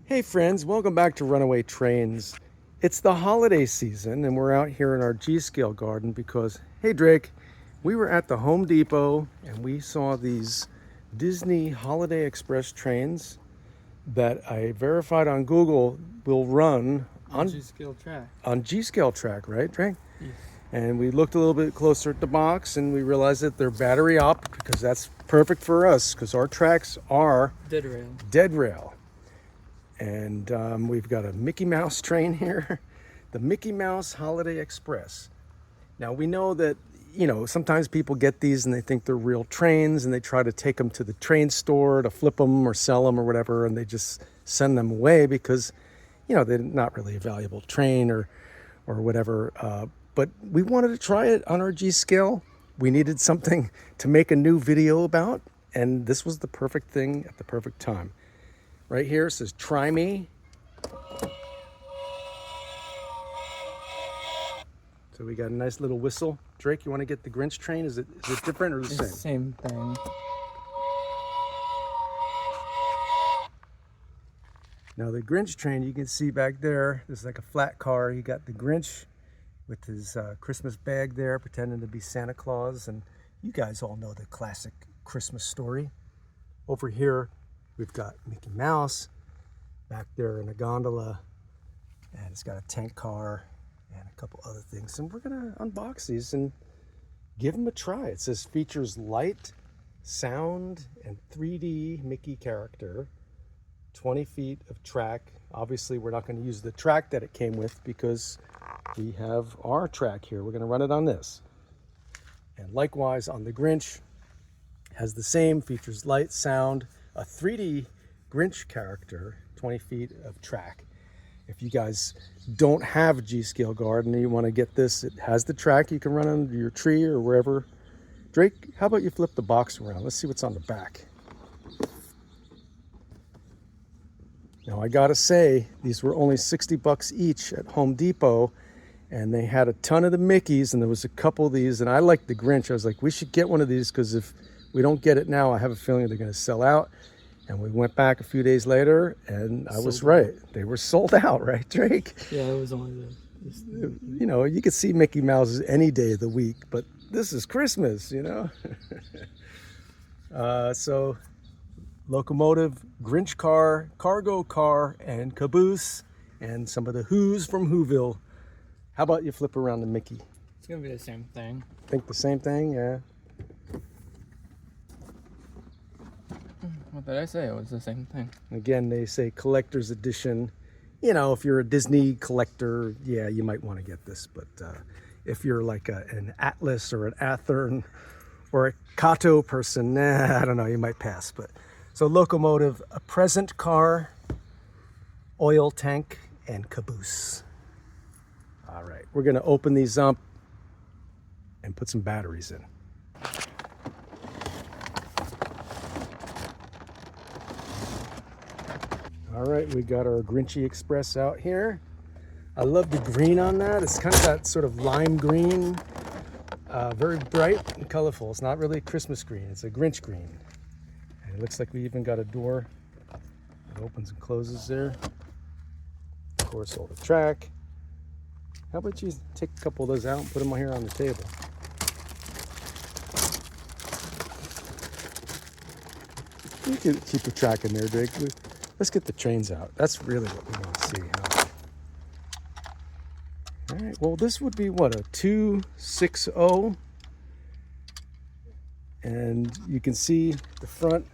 Hey friends, welcome back to Runaway Trains. It's the holiday season and we're out here in our G-scale garden because, hey Drake, we were at the Home Depot and we saw these Disney Holiday Express trains that I verified on Google will run on G-scale track. On G-scale track, right, Drake? Yes. And we looked a little bit closer at the box and we realized that they're battery up because that's perfect for us because our tracks are dead rail. And we've got a Mickey Mouse train here, the Mickey Mouse Holiday Express. Now we know that, sometimes people get these and they think they're real trains and they try to take them to the train store to flip them or sell them or whatever, and they just send them away because, they're not really a valuable train or whatever. But we wanted to try it on our G-scale. We needed something to make a new video about, and this was the perfect thing at the perfect time. Right here it says, "Try me." So we got a nice little whistle. Drake, you want to get the Grinch train? Is it different or the same? Same thing. Now the Grinch train, you can see back there, there's like a flat car. You got the Grinch with his Christmas bag there, pretending to be Santa Claus. And you guys all know the classic Christmas story. Over here, we've got Mickey Mouse back there in a gondola, and it's got a tank car and a couple other things. And we're gonna unbox these and give them a try. It says features light, sound, and 3D Mickey character, 20 feet of track. Obviously, we're not gonna use the track that it came with because we have our track here. We're gonna run it on this. And likewise on the Grinch, has the same, features light, sound, a 3D Grinch character, 20 feet of track. If you guys don't have a G-scale garden and you want to get this, it has the track. You can run under your tree or wherever. Drake, how about you flip the box around? Let's see what's on the back. Now I gotta say, these were only 60 bucks each at Home Depot, and they had a ton of the Mickeys, and there was a couple of these, and I liked the Grinch. I was like, we should get one of these because if we don't get it now, I have a feeling they're going to sell out. And we went back a few days later, and I was right. They were sold out, right, Drake? Yeah, it was only you could see Mickey Mouse's any day of the week, but this is Christmas, So, locomotive, Grinch car, cargo car, and caboose, and some of the Who's from Whoville. How about you flip around the Mickey? It's going to be the same thing. Think the same thing? Yeah. What did I say? It was the same thing. Again, they say collector's edition. If you're a Disney collector, yeah, you might want to get this. But if you're like an Atlas or an Athearn or a Kato person, I don't know, you might pass. But so locomotive, a present car, oil tank, and caboose. All right, we're going to open these up and put some batteries in. All right, we got our Grinchy Express out here. I love the green on that. It's kind of that sort of lime green, very bright and colorful. It's not really a Christmas green, it's a Grinch green. And it looks like we even got a door that opens and closes there. Of course, all the track. How about you take a couple of those out and put them here on the table? You can keep the track in there, Drake. Let's get the trains out. That's really what we want to see. Huh? All right, well, this would be what, a 260? And you can see the front.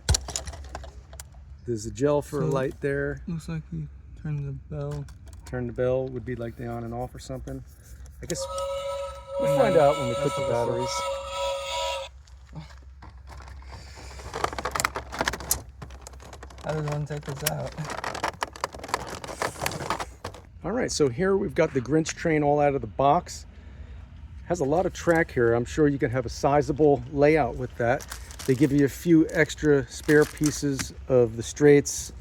There's a gel for a light there. Looks like you turn the bell. Turn the bell would be like the on and off or something. I guess we'll find out when we put the batteries. How does one take this out? All right, so here we've got the Grinch train all out of the box. Has a lot of track here. I'm sure you can have a sizable layout with that. They give you a few extra spare pieces of the straights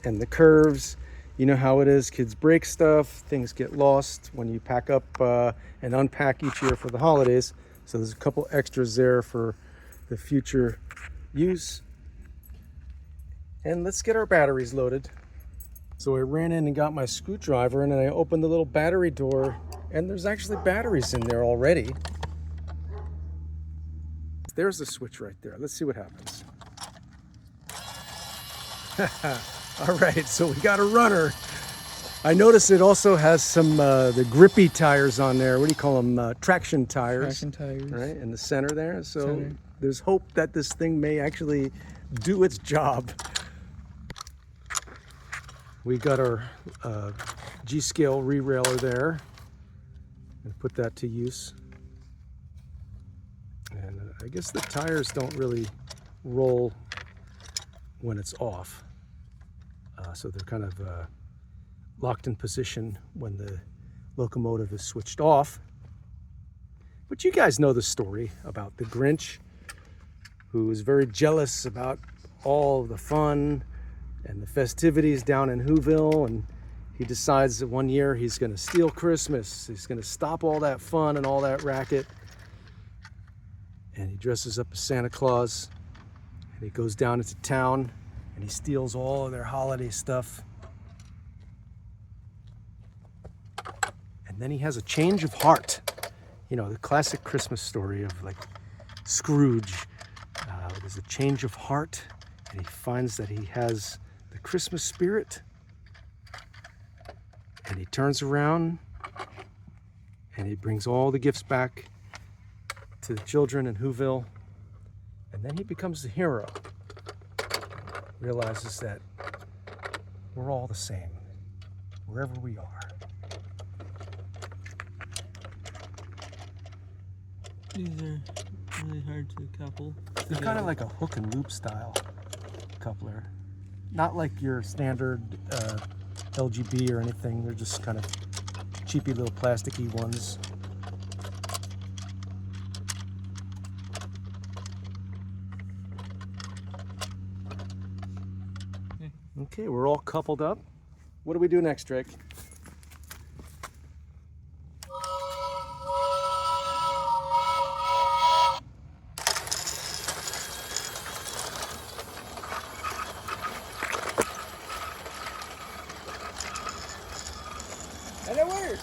and the curves. You know how it is, kids break stuff, things get lost when you pack up and unpack each year for the holidays. So there's a couple extras there for the future use. And let's get our batteries loaded. So I ran in and got my screwdriver, and then I opened the little battery door, and there's actually batteries in there already. There's the switch right there. Let's see what happens. All right, so we got a runner. I noticed it also has some the grippy tires on there. What do you call them? Traction tires. Traction tires. Right, in the center there. So there's hope that this thing may actually do its job. We got our G-scale re-railer there. And put that to use. And I guess the tires don't really roll when it's off. So they're kind of locked in position when the locomotive is switched off. But you guys know the story about the Grinch, who is very jealous about all the fun and the festivities down in Whoville, and he decides that one year he's going to steal Christmas. He's going to stop all that fun and all that racket. And he dresses up as Santa Claus, and he goes down into town, and he steals all of their holiday stuff. And then he has a change of heart. You know, the classic Christmas story of like Scrooge. There's a change of heart, and he finds that he has the Christmas spirit. And he turns around, and he brings all the gifts back to the children in Whoville. And then he becomes the hero. Realizes that we're all the same, wherever we are. These are really hard to couple. They're kind of like a hook and loop style coupler. Not like your standard LGB or anything. They're just kind of cheapy little plasticky ones. Okay, we're all coupled up. What do we do next, Drake? And it worked!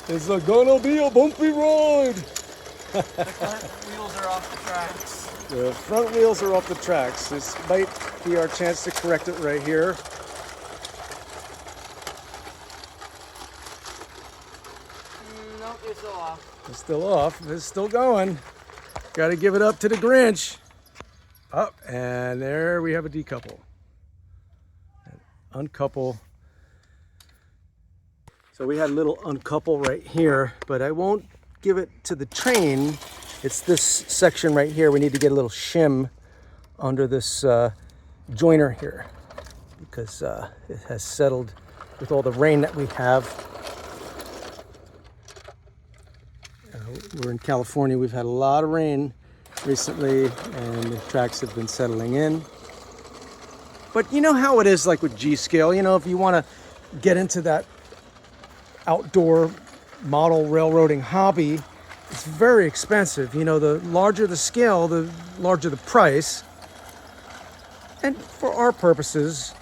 It's gonna be a bumpy ride. The front wheels are off the tracks. The front wheels are off the tracks. This might be our chance to correct it right here. Nope, it's still off. It's still off. It's still going. Got to give it up to the Grinch. Up, and there we have a decouple. Uncouple. So we had a little uncouple right here, but I won't give it to the train. It's this section right here. We need to get a little shim under this joiner here because it has settled with all the rain that we have. We're in California. We've had a lot of rain recently, and the tracks have been settling in. But you know how it is like with G-scale. You know, if you want to get into that outdoor model railroading hobby, it's very expensive. You know, the larger the scale, the larger the price. And for our purposes,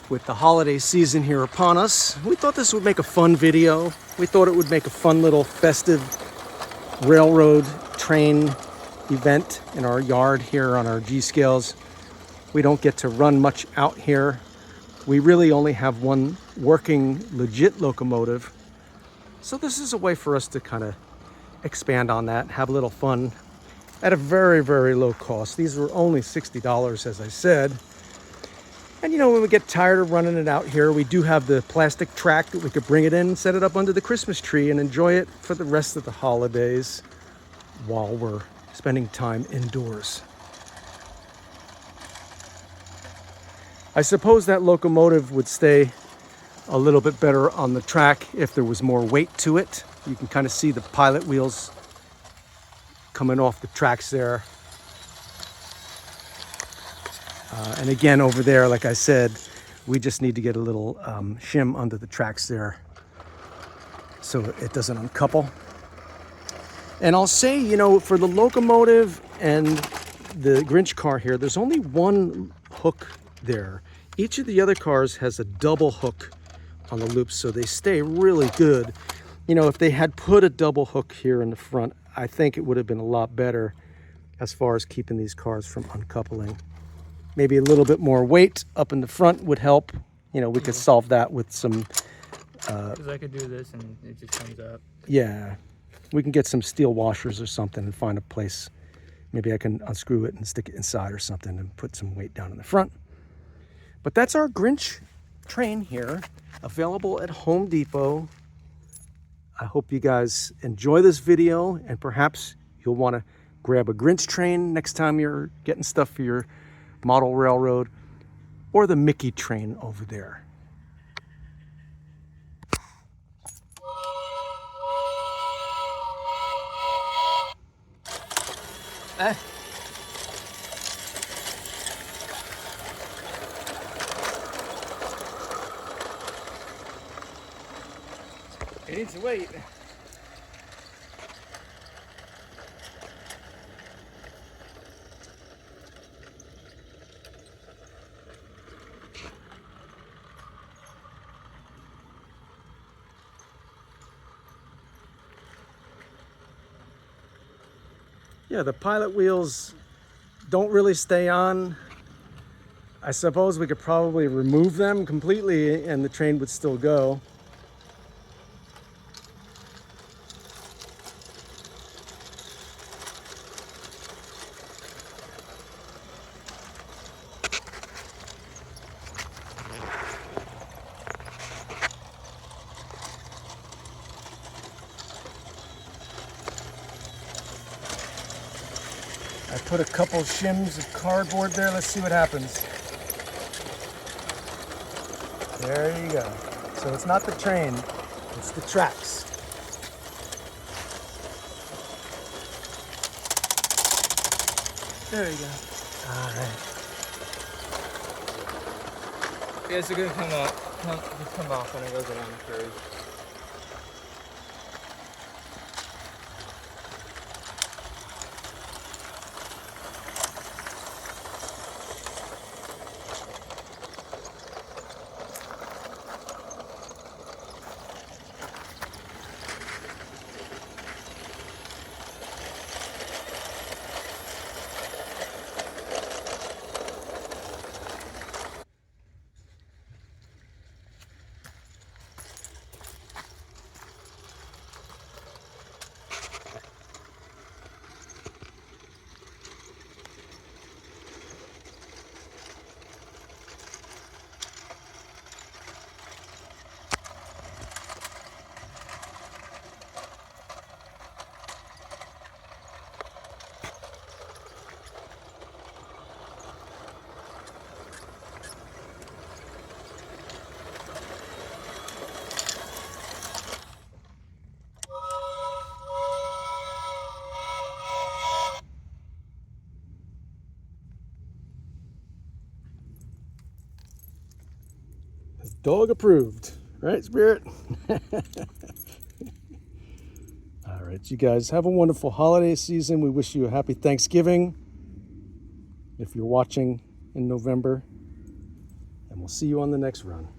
with the holiday season here upon us, we thought this would make a fun video. We thought it would make a fun little festive railroad train event in our yard here on our G-scales. We don't get to run much out here. We really only have one working legit locomotive. So this is a way for us to kind of expand on that, have a little fun at a very, very low cost. These were only $60, as I said. And you know, when we get tired of running it out here, we do have the plastic track that we could bring it in and set it up under the Christmas tree and enjoy it for the rest of the holidays while we're spending time indoors. I suppose that locomotive would stay a little bit better on the track if there was more weight to it. You can kind of see the pilot wheels coming off the tracks there. And again, over there, like I said, we just need to get a little shim under the tracks there so it doesn't uncouple. And I'll say, you know, for the locomotive and the Grinch car here, there's only one hook there. Each of the other cars has a double hook on the loops, so they stay really good. You know, if they had put a double hook here in the front, I think it would have been a lot better as far as keeping these cars from uncoupling. Maybe a little bit more weight up in the front would help. You know, we could solve that with some... Because I could do this and it just comes up. Yeah, we can get some steel washers or something and find a place. Maybe I can unscrew it and stick it inside or something and put some weight down in the front. But that's our Grinch train here, available at Home Depot. I hope you guys enjoy this video, and perhaps you'll want to grab a Grinch train next time you're getting stuff for your model railroad, or the Mickey train over there. It needs to wait. Yeah, the pilot wheels don't really stay on. I suppose we could probably remove them completely and the train would still go. I put a couple shims of cardboard there. Let's see what happens. There you go. So it's not the train, it's the tracks. There you go. All right. Yeah, it's gonna come off when it goes around the curve. Dog approved, right, Spirit? All right, you guys have a wonderful holiday season. We wish you a happy Thanksgiving if you're watching in November, and we'll see you on the next run.